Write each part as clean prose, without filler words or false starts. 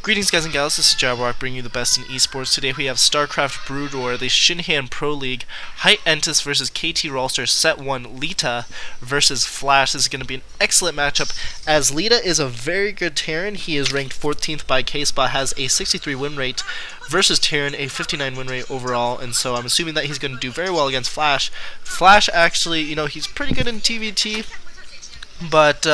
Greetings guys and gals, this is XIJABERWALKIX bringing you the best in esports. Today we have Starcraft Broodwar, the Shinhan Proleague, Hite Entus versus KT Rolster, Set 1, Leta versus Flash. This is going to be an excellent matchup as Leta is a very good Terran. He is ranked 14th by K-Spot, has a 63 win rate versus Terran, a 59 win rate overall, and so I'm assuming that he's going to do very well against Flash. Flash actually, he's pretty good in TVT, but,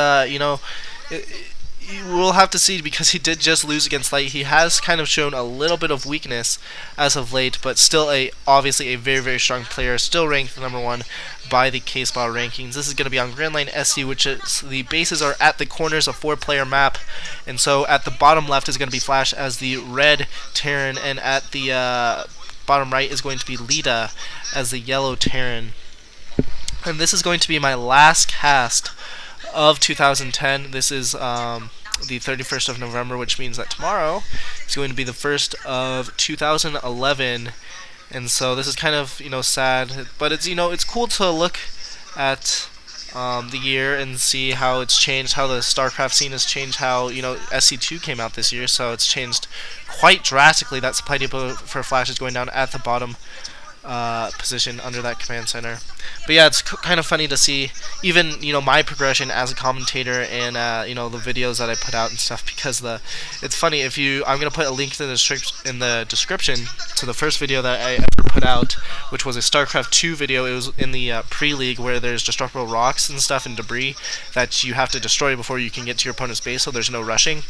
we'll have to see because he did just lose against Light. He has kind of shown a little bit of weakness as of late, but still obviously a very, very strong player, still ranked #1 by the K-Spot rankings. This is going to be on Grand Line SC, which is the bases are at the corners of 4-player map, and so at the bottom left is going to be Flash as the red Terran, and at the bottom right is going to be Leta as the yellow Terran. And this is going to be my last cast of 2010. This is the 31st of November, which means that tomorrow is going to be the 1st of 2011, and so this is kind of sad, but it's it's cool to look at the year and see how it's changed, how the StarCraft scene has changed, how SC2 came out this year, so it's changed quite drastically. That supply depot for Flash is going down at the bottom position under that command center. But yeah, it's kind of funny to see even my progression as a commentator and the videos that I put out and stuff, because it's funny. I'm gonna put a link in the description to the first video that I ever put out, which was a StarCraft 2 video. It was in the pre-league where there's destructible rocks and stuff and debris that you have to destroy before you can get to your opponent's base, so there's no rushing.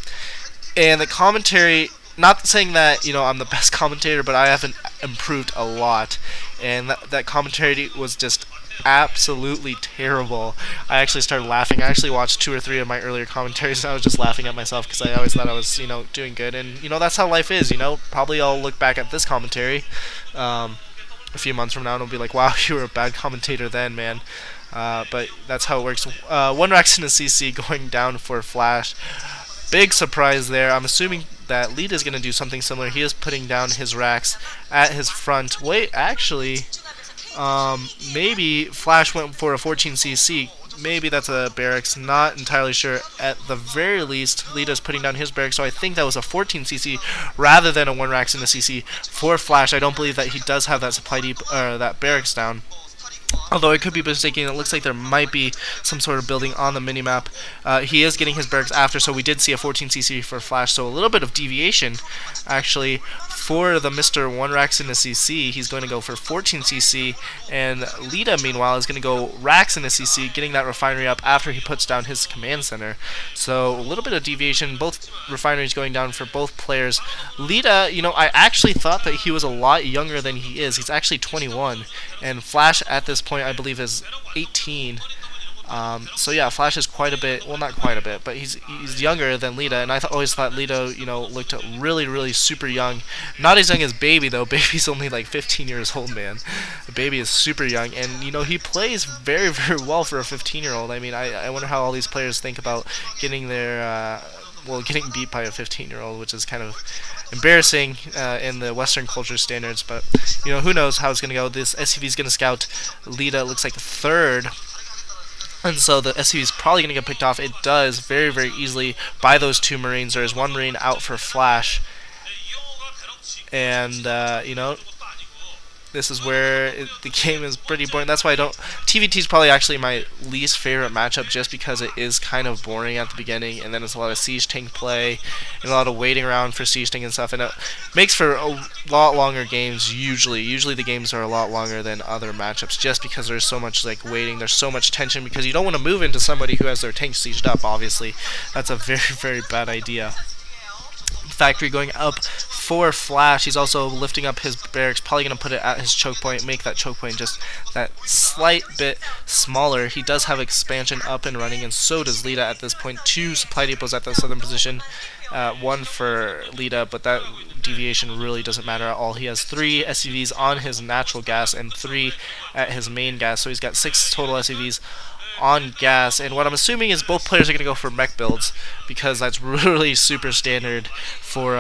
And the commentary, not saying that I'm the best commentator, but I haven't improved a lot, and that commentary was just absolutely terrible. I actually started laughing. I actually watched 2 or 3 of my earlier commentaries, and I was just laughing at myself because I always thought I was doing good, and that's how life is. Probably I'll look back at this commentary a few months from now and I'll be like, wow, you were a bad commentator then, man. But that's how it works. One Rex in a CC going down for Flash. Big surprise there. I'm assuming that Leta is going to do something similar. He is putting down his racks at his front. Wait, actually, maybe Flash went for a 14cc. Maybe that's a barracks. Not entirely sure. At the very least, Leta's putting down his barracks, so I think that was a 14cc rather than a 1 racks in the CC for Flash. I don't believe that he does have that supply deep that barracks down. Although I could be mistaken, it looks like there might be some sort of building on the minimap. He is getting his barracks after, so we did see a 14cc for Flash, so a little bit of deviation, actually, for the Mr. 1 racks in the CC. He's going to go for 14cc, and Leta, meanwhile, is going to go racks in the CC, getting that refinery up after he puts down his command center. So a little bit of deviation, both refineries going down for both players. Leta, I actually thought that he was a lot younger than he is. He's actually 21, and Flash at this point I believe is 18. So yeah, Flash is quite a bit, well, not quite a bit, but he's younger than Leta, and I always thought Leta looked really, really super young. Not as young as Baby though. Baby's only like 15 years old, man. Baby is super young, and he plays very, very well for a 15-year-old. I mean, I wonder how all these players think about getting their getting beat by a 15-year-old, which is kind of embarrassing in the Western culture standards, but who knows how it's going to go. This SCV is going to scout Leta, it looks like 3rd, and so the SCV is probably going to get picked off. It does very, very easily by those 2 Marines. There is 1 Marine out for Flash, and this is where the game is pretty boring. That's why TVT is probably actually my least favorite matchup, just because it is kind of boring at the beginning, and then it's a lot of siege tank play and a lot of waiting around for siege tank and stuff, and it makes for a lot longer games. Usually the games are a lot longer than other matchups, just because there's so much waiting, there's so much tension, because you don't want to move into somebody who has their tank sieged up. Obviously, that's a very, very bad idea. Factory going up for Flash. He's also lifting up his barracks, probably going to put it at his choke point, make that choke point just that slight bit smaller. He does have expansion up and running, and so does Leta at this point. 2 supply depots at the southern position, 1 for Leta, but that deviation really doesn't matter at all. He has 3 SCVs on his natural gas and 3 at his main gas, so he's got 6 total SCVs on gas, and what I'm assuming is both players are going to go for mech builds, because that's really super standard for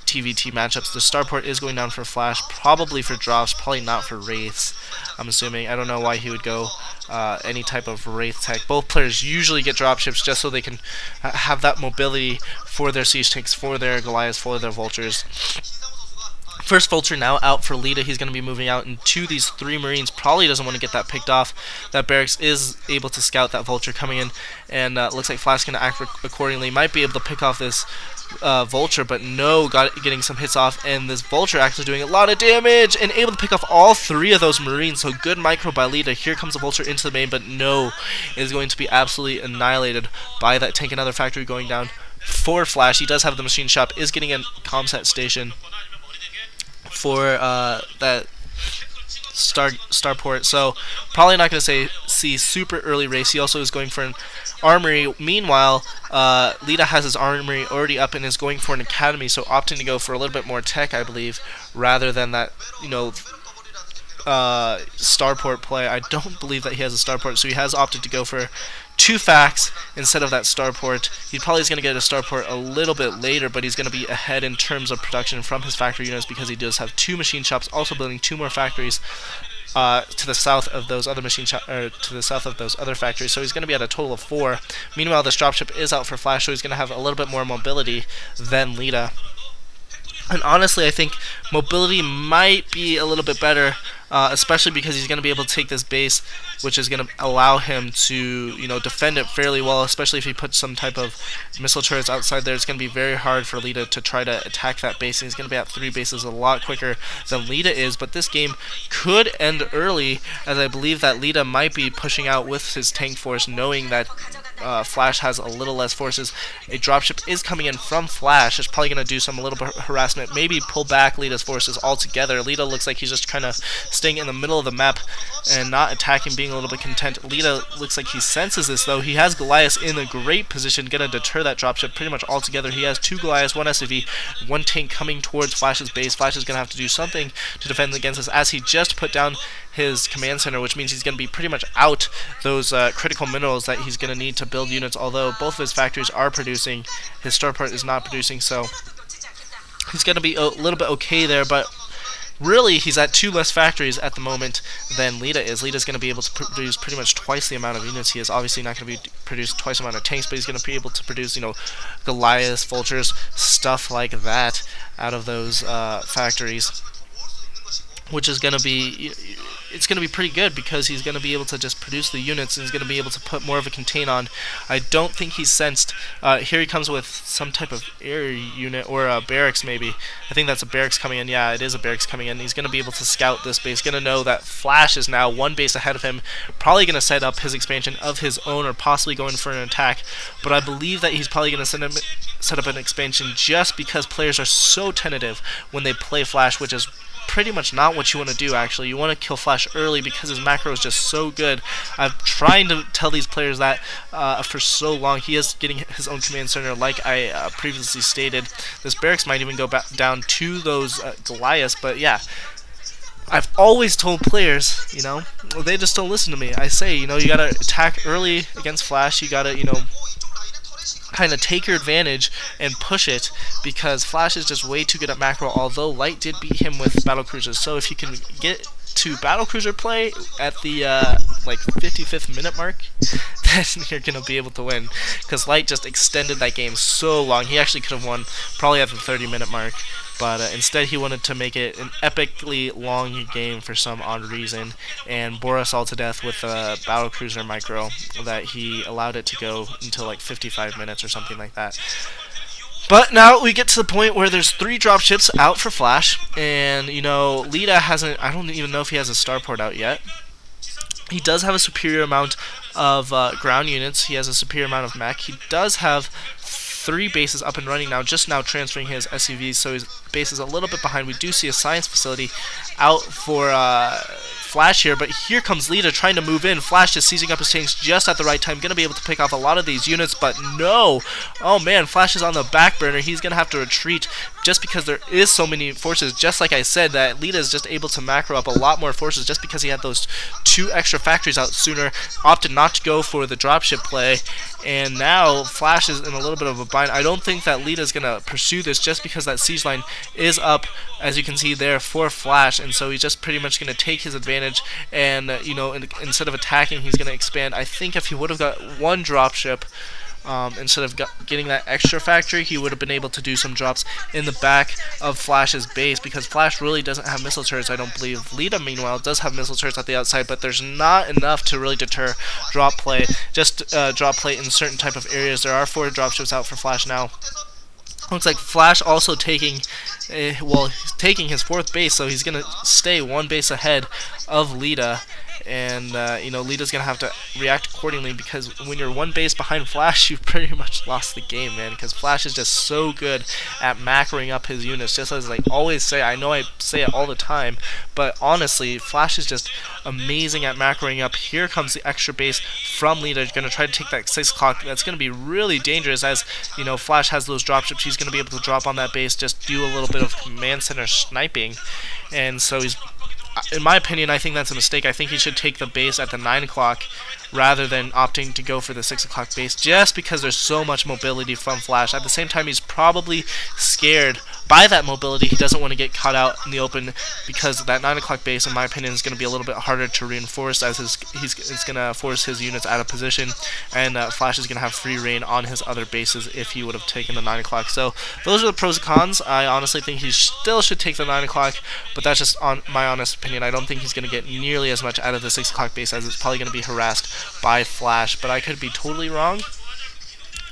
TVT matchups. The starport is going down for Flash, probably for drops, probably not for Wraiths, I'm assuming. I don't know why he would go any type of Wraith tech. Both players usually get dropships just so they can have that mobility for their siege tanks, for their Goliaths, for their vultures. First vulture now out for Leta. He's going to be moving out into these 3 Marines. Probably doesn't want to get that picked off. That barracks is able to scout that vulture coming in, and looks like Flash is going to act accordingly. Might be able to pick off this vulture, but no, getting some hits off, and this vulture actually doing a lot of damage and able to pick off all 3 of those Marines. So good micro by Leta. Here comes the vulture into the main, but no, is going to be absolutely annihilated by that tank. Another factory going down for Flash. He does have the machine shop, is getting a comsat station for that starport, so probably not going to see super early race. He also is going for an armory. Meanwhile, Leta has his armory already up and is going for an academy, so opting to go for a little bit more tech, I believe, rather than that, you know, starport play. I don't believe that he has a starport, so he has opted to go for 2 facts instead of that starport. He probably is going to get a starport a little bit later, but he's going to be ahead in terms of production from his factory units because he does have 2 machine shops, also building 2 more factories to the south of those other to the south of those other factories. So he's going to be at a total of 4. Meanwhile, this dropship is out for Flash, so he's going to have a little bit more mobility than Leta. And honestly, I think mobility might be a little bit better, especially because he's going to be able to take this base, which is going to allow him to, you know, defend it fairly well, especially if he puts some type of missile turrets outside there. It's going to be very hard for Leta to try to attack that base, and he's going to be at 3 bases a lot quicker than Leta is. But this game could end early, as I believe that Leta might be pushing out with his tank force, knowing that Flash has a little less forces. A dropship is coming in from Flash. It's probably going to do some little bit of harassment, maybe pull back Leta's forces altogether. Leta looks like he's just kind of staying in the middle of the map and not attacking, being a little bit content. Leta looks like he senses this, though. He has Goliath in a great position, going to deter that dropship pretty much altogether. He has 2 Goliaths, 1 SCV, 1 tank coming towards Flash's base. Flash is going to have to do something to defend against this, as he just put down his command center, which means he's going to be pretty much out those critical minerals that he's going to need to build units, although both of his factories are producing. His starport is not producing, so he's going to be a little bit okay there, but really he's at 2 less factories at the moment than Leta is. Leta's going to be able to produce pretty much twice the amount of units. He is obviously not going to be produce twice the amount of tanks, but he's going to be able to produce, you know, Goliaths, vultures, stuff like that out of those factories, which is going to be, it's going to be pretty good because he's going to be able to just produce the units and he's going to be able to put more of a contain on. I don't think he's sensed. Here he comes with some type of air unit or a barracks maybe. I think that's a barracks coming in. Yeah, it is a barracks coming in. He's going to be able to scout this base. Going to know that Flash is now 1 base ahead of him. Probably going to set up his expansion of his own or possibly going for an attack. But I believe that he's probably going to set up an expansion just because players are so tentative when they play Flash, which is pretty much not what you want to do. Actually, you want to kill Flash early because his macro is just so good. I've tried to tell these players that for so long. He is getting his own command center, like I previously stated. This barracks might even go back down to those Goliaths, but yeah, I've always told players, you know, they just don't listen to me. I say, you know, you gotta attack early against Flash. You gotta, you know, kind of take your advantage and push it, because Flash is just way too good at macro, although Light did beat him with battle cruisers. So if you can get to battle cruiser play at the like 55th minute mark, then you're gonna be able to win, because Light just extended that game so long. He actually could have won probably at the 30-minute mark, but instead he wanted to make it an epically long game for some odd reason and bore us all to death with a battle cruiser micro that he allowed it to go until like 55 minutes or something like that. But now we get to the point where there's 3 dropships out for Flash, and you know, Leta hasn't, I don't even know if he has a starport out yet. He does have a superior amount of ground units. He has a superior amount of mech. He does have 3 bases up and running now, just now transferring his SUVs, so his base is a little bit behind. We do see a science facility out for Flash here, but here comes Leta trying to move in. Flash just seizing up his tanks just at the right time, gonna be able to pick off a lot of these units, but no. Oh man, Flash is on the back burner. He's gonna have to retreat just because there is so many forces. Just like I said, that Leta is just able to macro up a lot more forces just because he had those 2 extra factories out sooner, opted not to go for the dropship play, and now Flash is in a little bit of a bind. I don't think that Leta is gonna pursue this just because that siege line is up, as you can see there, for Flash, and so he's just pretty much gonna take his advantage, and you know, instead of attacking, he's gonna expand. I think if he would have got 1 dropship, instead of getting that extra factory, he would have been able to do some drops in the back of Flash's base, because Flash really doesn't have missile turrets, I don't believe. Leta, meanwhile, does have missile turrets at the outside, but there's not enough to really deter drop play. Just drop play in certain type of areas. There are 4 dropships out for Flash now. Looks like Flash also taking, well, he's taking his 4th base, so he's going to stay 1 base ahead of Leta. And, you know, Leta's going to have to react accordingly, because when you're 1 base behind Flash, you've pretty much lost the game, man, because Flash is just so good at macroing up his units, just as I always say. I know I say it all the time, but honestly, Flash is just amazing at macroing up. Here comes the extra base from Leta. He's going to try to take that 6 o'clock. That's going to be really dangerous, as, you know, Flash has those dropships. He's going to be able to drop on that base, just do a little bit of command center sniping, and so he's, in my opinion, I think that's a mistake. I think he should take the base at the 9 o'clock rather than opting to go for the 6 o'clock base, just because there's so much mobility from Flash. At the same time, he's probably scared by that mobility. He doesn't want to get caught out in the open, because that 9 o'clock base, in my opinion, is going to be a little bit harder to reinforce, as it's going to force his units out of position, and Flash is going to have free reign on his other bases if he would have taken the 9 o'clock. So those are the pros and cons. I honestly think he still should take the 9 o'clock, but that's just my honest opinion. I don't think he's going to get nearly as much out of the 6 o'clock base, as it's probably going to be harassed by Flash, but I could be totally wrong,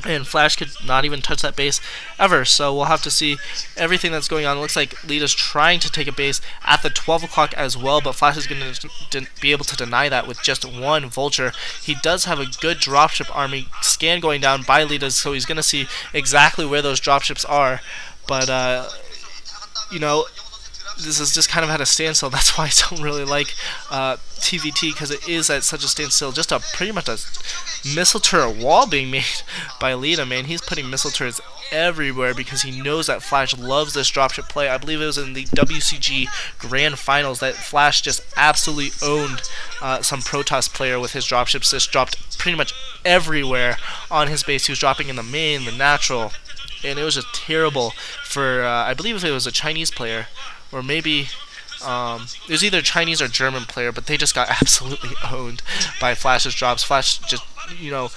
and Flash could not even touch that base ever. So we'll have to see everything that's going on. It looks like Leta's trying to take a base at the 12 o'clock as well, but Flash is going to be able to deny that with just 1 vulture. He does have a good dropship army scan going down by Leta, so he's going to see exactly where those dropships are, but you know, this is just kind of at a standstill. That's why I don't really like TVT, because it is at such a standstill. Just pretty much a missile turret wall being made by Leta, man. He's putting missile turrets everywhere because he knows that Flash loves this dropship play. I believe it was in the WCG Grand Finals that Flash just absolutely owned some Protoss player with his dropships. Just dropped pretty much everywhere on his base. He was dropping in the main, the natural, and it was just terrible for, I believe it was a Chinese player, or maybe it was either a Chinese or German player, but they just got absolutely owned by Flash's drops. Flash just, you know,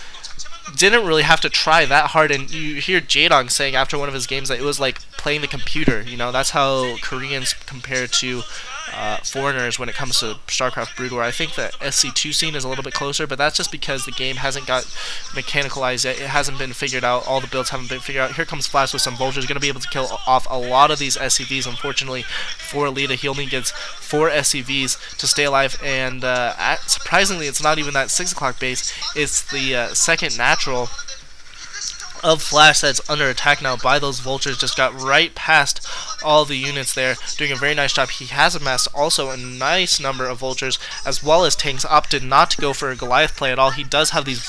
didn't really have to try that hard, and you hear Jadong saying after one of his games that it was like playing the computer. You know, that's how Koreans compare to foreigners when it comes to Starcraft Broodwar. I think the SC2 scene is a little bit closer, but that's just because the game hasn't got mechanicalized yet. It hasn't been figured out. All the builds haven't been figured out. Here comes Flash with some vultures, going to be able to kill off a lot of these SCVs. Unfortunately for Leta, he only gets 4 SCVs to stay alive, and surprisingly, it's not even that 6 o'clock base. It's the second natural of Flash that's under attack now by those vultures. Just got right past all the units there, doing a very nice job. He has amassed also a nice number of vultures as well as tanks. Opted not to go for a Goliath play at all. He does have these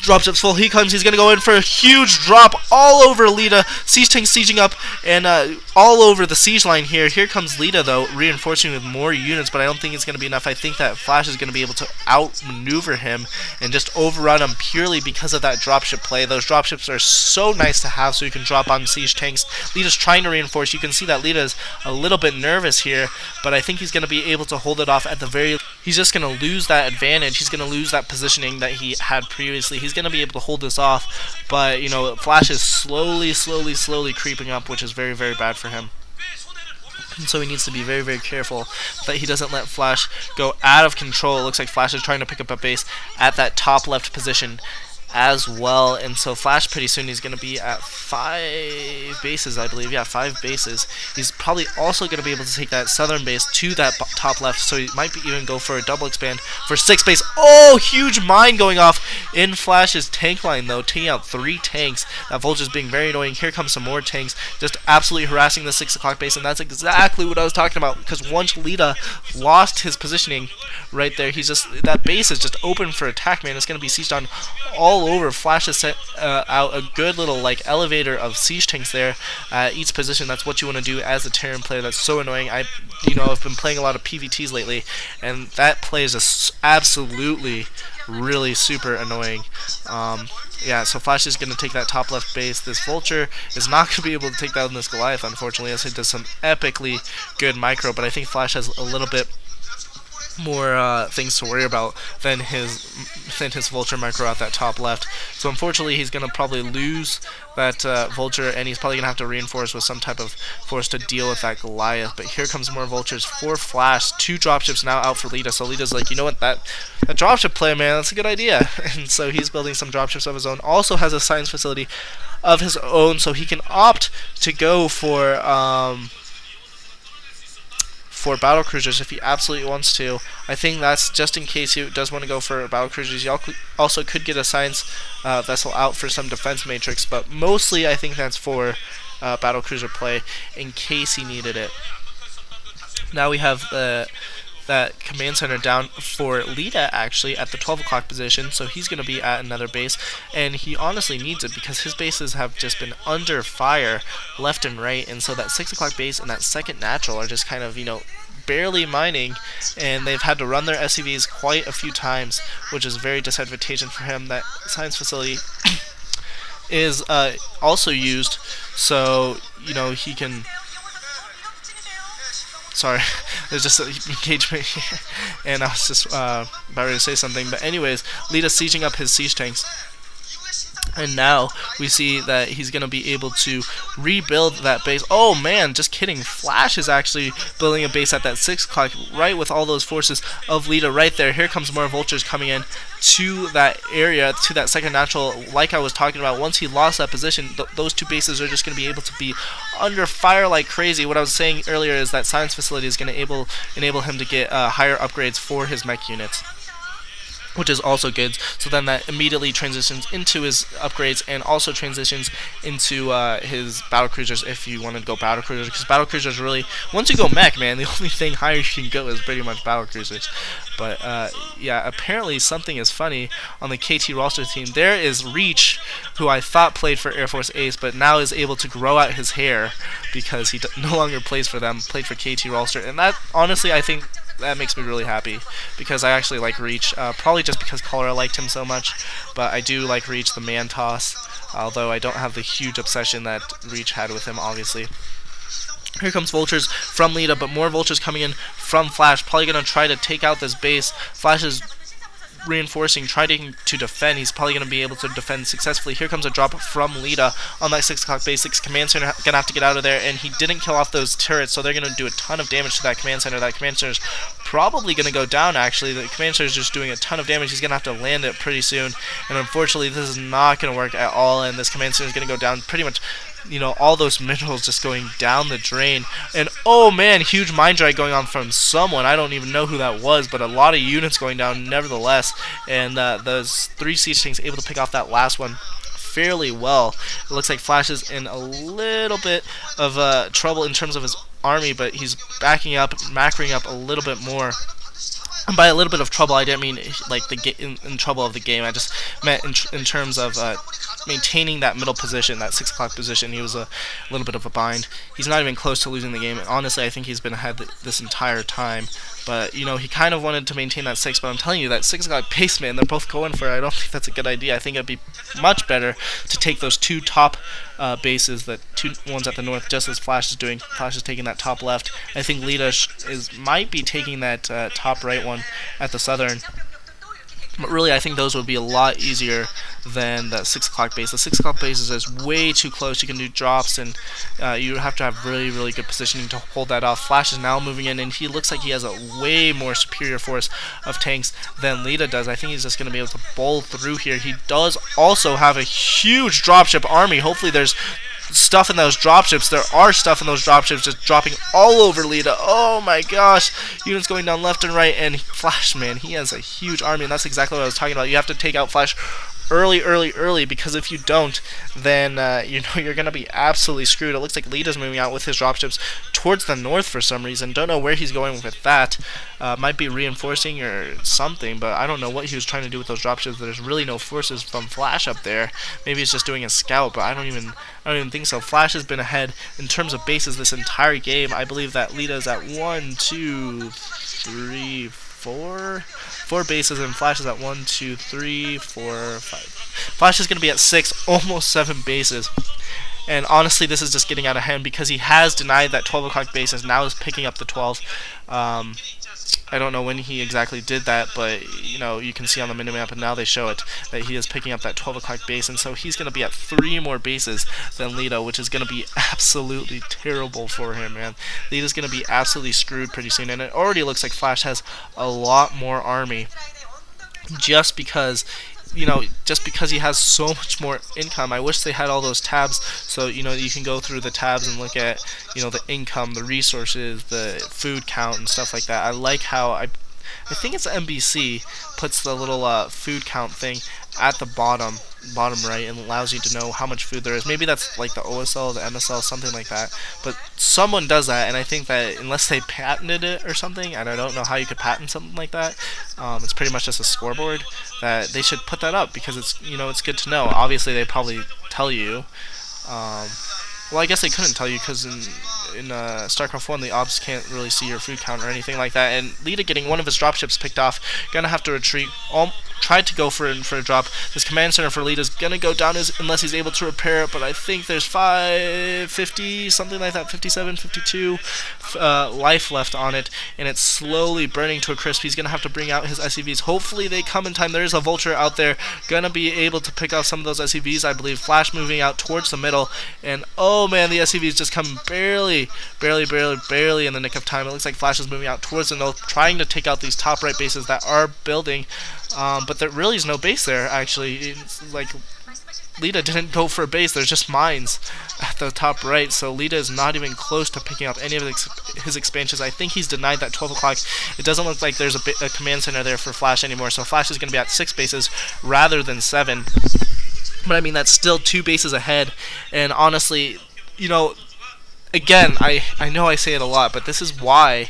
dropships full. He comes, he's going to go in for a huge drop all over Leta. Siege tank sieging up, and all over the siege line here. Here comes Leta, though, reinforcing with more units, but I don't think it's going to be enough. I think that Flash is going to be able to outmaneuver him and just overrun him purely because of that dropship play. Those dropships are so nice to have, so you can drop on siege tanks. Leta's trying to reinforce. You can see that Leta's a little bit nervous here, but I think he's going to be able to hold it off at the very... He's just going to lose that advantage. He's going to lose that positioning that he had previously. He's going to be able to hold this off, but, you know, Flash is slowly creeping up, which is very, very bad for him. And so he needs to be very, very careful that he doesn't let Flash go out of control. It looks like Flash is trying to pick up a base at that top left position as well, and so Flash pretty soon he's going to be at 5 bases, I believe. Yeah, 5 bases. He's probably also going to be able to take that southern base to that top left, so he might even go for a double expand for 6 base. Oh, huge mine going off. in Flash's tank line, though, taking out 3 tanks. That Vulture's being very annoying. Here comes some more tanks, just absolutely harassing the 6 o'clock base, and that's exactly what I was talking about, because once Leta lost his positioning right there, that base is just open for attack, man. It's going to be sieged on all over. Flash has set out a good little like elevator of siege tanks there at each position. That's what you want to do as a Terran player. That's so annoying. I've been playing a lot of PvTs lately, and that play is just absolutely really super annoying. Yeah, so Flash is going to take that top left base. This Vulture is not going to be able to take down this Goliath, unfortunately, as it does some epically good micro, but I think Flash has a little bit more things to worry about than his Vulture micro at that top left. So unfortunately, he's going to probably lose that Vulture, and he's probably going to have to reinforce with some type of force to deal with that Goliath. But here comes more Vultures for Flash. 2 dropships now out for Leta. So Leta's like, you know what, that dropship play, man, that's a good idea. And so he's building some dropships of his own. Also has a science facility of his own, so he can opt to go for battle cruisers if he absolutely wants to. I think that's just in case he does want to go for battle cruisers. You also could get a science vessel out for some defense matrix, but mostly I think that's for battle cruiser play in case he needed it. Now we have that command center down for Leta actually at the 12 o'clock position, so he's going to be at another base, and he honestly needs it because his bases have just been under fire left and right, and so that 6 o'clock base and that second natural are just kind of, barely mining, and they've had to run their SCVs quite a few times, which is very disadvantageous for him. That science facility is also used, so he can. Sorry, there's just an engagement here, and I was just about ready to say something. But anyways, Leta's sieging up his siege tanks. And now we see that he's going to be able to rebuild that base. Oh man, just kidding. Flash is actually building a base at that 6 o'clock, right with all those forces of Leta right there. Here comes more Vultures coming in to that area, to that second natural. Like I was talking about, once he lost that position, those 2 bases are just going to be able to be under fire like crazy. What I was saying earlier is that science facility is going to enable him to get higher upgrades for his mech units, which is also good. So then that immediately transitions into his upgrades and also transitions into his battle cruisers if you want to go battle cruisers, because battle cruisers really, once you go mech, man, the only thing higher you can go is pretty much battle cruisers. But yeah, apparently something is funny on the KT Rolster team. There is Reach, who I thought played for Air Force Ace, but now is able to grow out his hair because he no longer plays for them, played for KT Rolster, and that, honestly, I think that makes me really happy because I actually like Reach, probably just because Cholera liked him so much, but I do like Reach, the man toss, although I don't have the huge obsession that Reach had with him, obviously. Here comes Vultures from Leta, but more Vultures coming in from Flash, probably going to try to take out this base. Flash is reinforcing, trying to defend. He's probably going to be able to defend successfully. Here comes a drop from Leta on that 6 o'clock base. 6 command center going to have to get out of there, and he didn't kill off those turrets, so they're going to do a ton of damage to that command center. That command center is probably going to go down, actually. The command center is just doing a ton of damage. He's going to have to land it pretty soon, and unfortunately this is not going to work at all, and this command center is going to go down pretty much. All those minerals just going down the drain. And oh man, huge mine drag going on from someone. I don't even know who that was, but a lot of units going down nevertheless. And those 3 siege tanks able to pick off that last one fairly well. It looks like Flash is in a little bit of trouble in terms of his army, but he's backing up, macroing up a little bit more. And by a little bit of trouble, I didn't mean like in trouble of the game. I just meant in terms of maintaining that middle position, that 6 o'clock position. He was a little bit of a bind. He's not even close to losing the game. And honestly, I think he's been ahead this entire time. But, he kind of wanted to maintain that 6. But I'm telling you, that 6 o'clock base, man, they're both going for it. I don't think that's a good idea. I think it'd be much better to take those 2 top bases, the 2 ones at the north, just as Flash is doing. Flash is taking that top left. I think Leta might be taking that top right one at the southern. But really, I think those would be a lot easier than the 6 o'clock base. The 6 o'clock base is way too close. You can do drops, and you have to have really, really good positioning to hold that off. Flash is now moving in, and he looks like he has a way more superior force of tanks than Leta does. I think he's just going to be able to bowl through here. He does also have a huge dropship army. Hopefully there's stuff in those dropships. There are stuff in those dropships just dropping all over Leta. Oh my gosh. Units going down left and right, and Flash, man, he has a huge army, and that's exactly what I was talking about. You have to take out Flash early, because if you don't, then you know you're gonna be absolutely screwed. It looks like Leta's moving out with his dropships towards the north for some reason. Don't know where he's going with that. Might be reinforcing or something, but I don't know what he was trying to do with those dropships. There's really no forces from Flash up there. Maybe he's just doing a scout, but I don't even think so. Flash has been ahead in terms of bases this entire game. I believe that Leta's at 1, 2, 3, 4 bases, and Flash is at 1, 2, 3, 4, 5. Flash is going to be at 6, almost 7 bases. And honestly, this is just getting out of hand because he has denied that 12 o'clock bases. Now is picking up the 12. I don't know when he exactly did that, but you know, you can see on the minimap, and now they show it, that he is picking up that 12 o'clock base, and so he's going to be at 3 more bases than Leta, which is going to be absolutely terrible for him, man. Leta's going to be absolutely screwed pretty soon, and it already looks like Flash has a lot more army just because he has so much more income. I wish they had all those tabs, so you know you can go through the tabs and look at the income, the resources, the food count, and stuff like that. I like how I think it's NBC puts the little food count thing at the bottom right, and allows you to know how much food there is. Maybe that's like the OSL, the MSL, something like that. But someone does that, and I think that unless they patented it or something, and I don't know how you could patent something like that, it's pretty much just a scoreboard, that they should put that up, because it's it's good to know. Obviously, they probably tell you. Well, I guess they couldn't tell you because in Starcraft 1, the ops can't really see your food count or anything like that. And Leta getting one of his dropships picked off, gonna have to retreat. Tried to go for a drop. This command center for Leta is gonna go down unless he's able to repair it. But I think there's 550, something like that, 57, 52 life left on it, and it's slowly burning to a crisp. He's gonna have to bring out his SCVs. Hopefully they come in time. There's a vulture out there, gonna be able to pick off some of those SCVs. I believe Flash moving out towards the middle, and oh man, the SCVs just come barely in the nick of time. It looks like Flash is moving out towards the north, trying to take out these top right bases that are building. But there really is no base there, actually. It's like Leta didn't go for a base. There's just mines at the top right, so Leta is not even close to picking up any of his expansions. I think he's denied that 12 o'clock. It doesn't look like there's a command center there for Flash anymore, so Flash is going to be at 6 bases rather than 7. But I mean, that's still 2 bases ahead, and honestly, again, I know I say it a lot, but this is why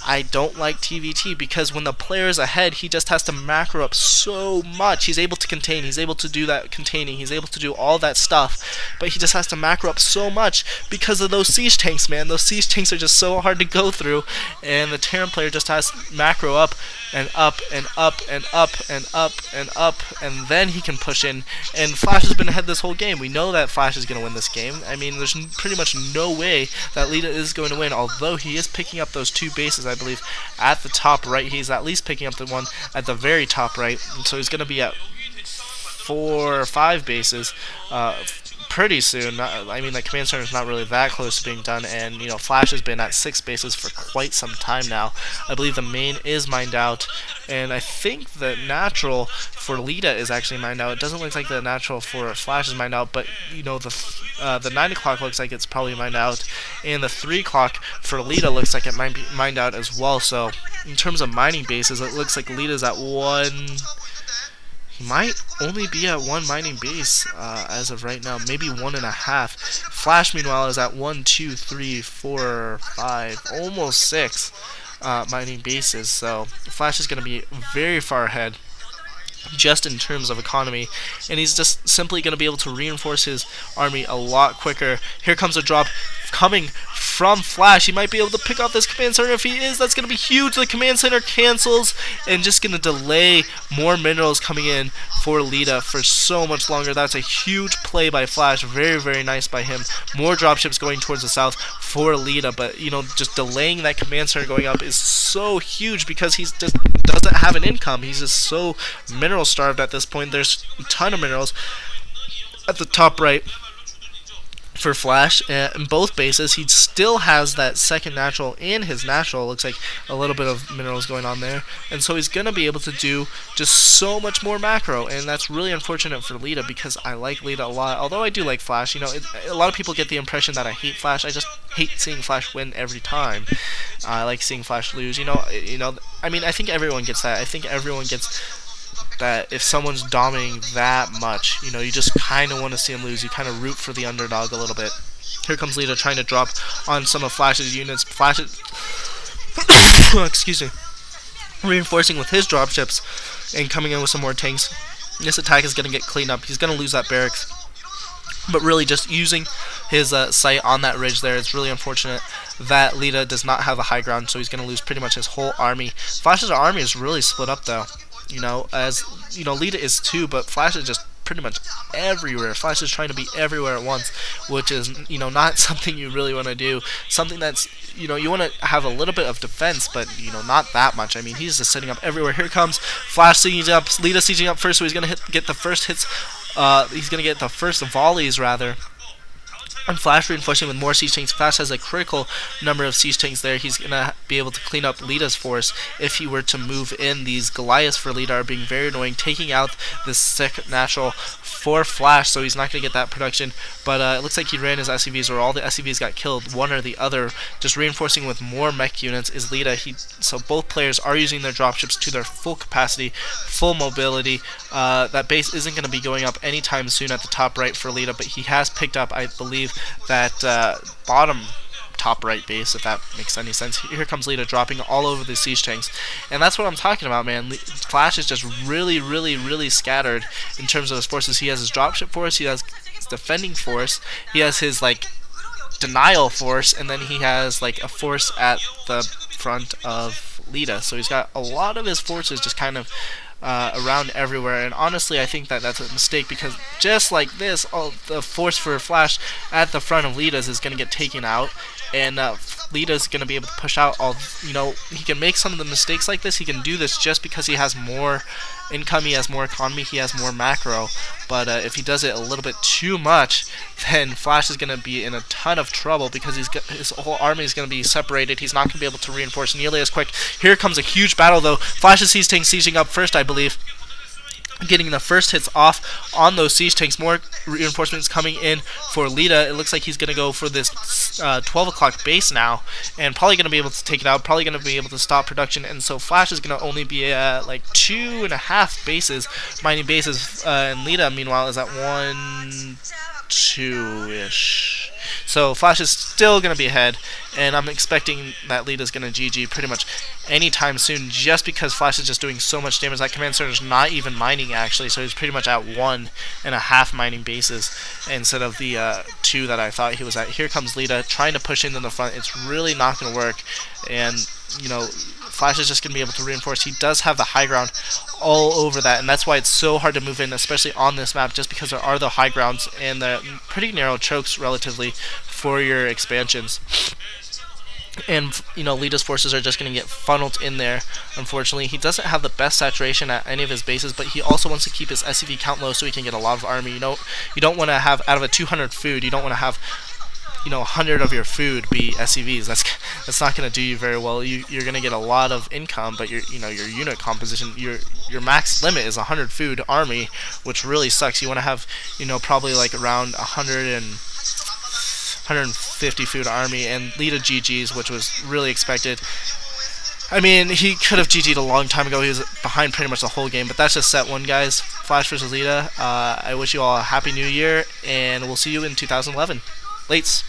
I don't like TVT, because when the player is ahead, he just has to macro up so much. He's able to contain, he's able to do that containing, he's able to do all that stuff, but he just has to macro up so much because of those siege tanks, man. Those siege tanks are just so hard to go through, and the Terran player just has to macro up and up and up and up and up and up, and then he can push in. And Flash has been ahead this whole game. We know that Flash is going to win this game. I mean, there's pretty much no way that Leta is going to win, although he is picking up those 2 bases, I believe, at the top right. He's at least picking up the one at the very top right, and so he's going to be at 4 or 5 bases pretty soon. I mean, the command center is not really that close to being done, and Flash has been at 6 bases for quite some time now. I believe the main is mined out, and I think the natural for Leta is actually mined out. It doesn't look like the natural for Flash is mined out, but the 9 o'clock looks like it's probably mined out, and the 3 o'clock for Leta looks like it might be mined out as well. So in terms of mining bases, it looks like Leta's at 1. He might only be at 1 mining base as of right now, maybe 1.5. Flash, meanwhile, is at 1, 2, 3, 4, 5, almost 6 mining bases. So Flash is going to be very far ahead just in terms of economy, and he's just simply going to be able to reinforce his army a lot quicker. Here comes a drop coming from Flash. He might be able to pick off this command center. If he is, that's going to be huge. The command center cancels and just going to delay more minerals coming in for Leta for so much longer. That's a huge play by Flash. Very, very nice by him. More dropships going towards the south for Leta, but just delaying that command center going up is so huge because he's just doesn't have an income. He's just so mineral starved at this point. There's a ton of minerals at the top right. for Flash in both bases. He still has that second natural and his natural. Looks like a little bit of minerals going on there, and so he's gonna be able to do just so much more macro, and that's really unfortunate for Leta because I like Leta a lot. Although I do like Flash, you know, a lot of people get the impression that I hate Flash. I just hate seeing Flash win every time. I like seeing Flash lose. You know. I mean, I think everyone gets that. I think everyone gets that if someone's dominating that much, you know, you just kind of want to see him lose. You kind of root for the underdog a little bit. Here comes Leta trying to drop on some of Flash's units. Flash is excuse me, reinforcing with his dropships and coming in with some more tanks. This attack is going to get cleaned up. He's going to lose that barracks, but really just using his sight on that ridge there, it's really unfortunate that Leta does not have a high ground, so he's going to lose pretty much his whole army. Flash's army is really split up though. You know, as you know, Leta is too, but Flash is just pretty much everywhere. Flash is trying to be everywhere at once, which is, you know, not something you really want to do. Something that's, you know, you want to have a little bit of defense, but, you know, not that much. I mean, he's just setting up everywhere. Here comes Flash sieging up, Leta sieging up first, so he's going to get the first hits. He's going to get the first volleys, rather. And Flash reinforcing with more siege tanks. Flash has a critical number of siege tanks there. He's going to be able to clean up Leta's force if he were to move in. These Goliaths for Leta are being very annoying, taking out this second natural for Flash, so he's not going to get that production. But it looks like he ran his SCVs, or all the SCVs got killed, one or the other. Just reinforcing with more mech units is Leta. So both players are using their dropships to their full capacity, full mobility. That base isn't going to be going up anytime soon at the top right for Leta, but he has picked up, I believe, that bottom top right base, if that makes any sense. Here comes Leta dropping all over the siege tanks, and that's what I'm talking about, man. Flash is just really scattered in terms of his forces. He has his dropship force, he has his defending force, he has his like denial force, and then he has like a force at the front of Leta. So he's got a lot of his forces just kind of around everywhere, and honestly I think that that's a mistake, because just like this, all the force for Flash at the front of Leta's is going to get taken out, and Leta's going to be able to push out all, you know, he can make some of the mistakes like this. He can do this just because he has more income, he has more economy, he has more macro, but if he does it a little bit too much, then Flash is going to be in a ton of trouble, because his whole army is going to be separated. He's not going to be able to reinforce nearly as quick. Here comes a huge battle though. Flash's siege tank sieging up first, I believe, getting the first hits off on those siege tanks. More reinforcements coming in for Leta. It looks like he's going to go for this 12 o'clock base now, and probably going to be able to take it out, probably going to be able to stop production, and so Flash is going to only be at like 2.5 bases, mining bases, and Leta, meanwhile, is at 1, 2-ish. So Flash is still going to be ahead, and I'm expecting that Leta's going to GG pretty much anytime soon, just because Flash is just doing so much damage. That command center is not even mining, actually, so he's pretty much at 1.5 mining bases instead of the 2 that I thought he was at. Here comes Leta trying to push into the front. It's really not going to work, and, you know, Flash is just going to be able to reinforce. He does have the high ground all over that, and that's why it's so hard to move in, especially on this map, just because there are the high grounds and the pretty narrow chokes relatively for your expansions. And, you know, Leta's forces are just going to get funneled in there, unfortunately. He doesn't have the best saturation at any of his bases, but he also wants to keep his SCV count low so he can get a lot of army. You don't want to have, out of a 200 food, you don't want to have, you know, 100 of your food be SCVs. That's not going to do you very well. You're going to get a lot of income, but your unit composition, your max limit is 100 food army, which really sucks. You want to have, you know, probably like around 150 food army, and Leta GG's, which was really expected. I mean, he could have GG'd a long time ago. He was behind pretty much the whole game, but that's just set 1, guys. Flash versus Leta. I wish you all a happy new year, and we'll see you in 2011. Lates.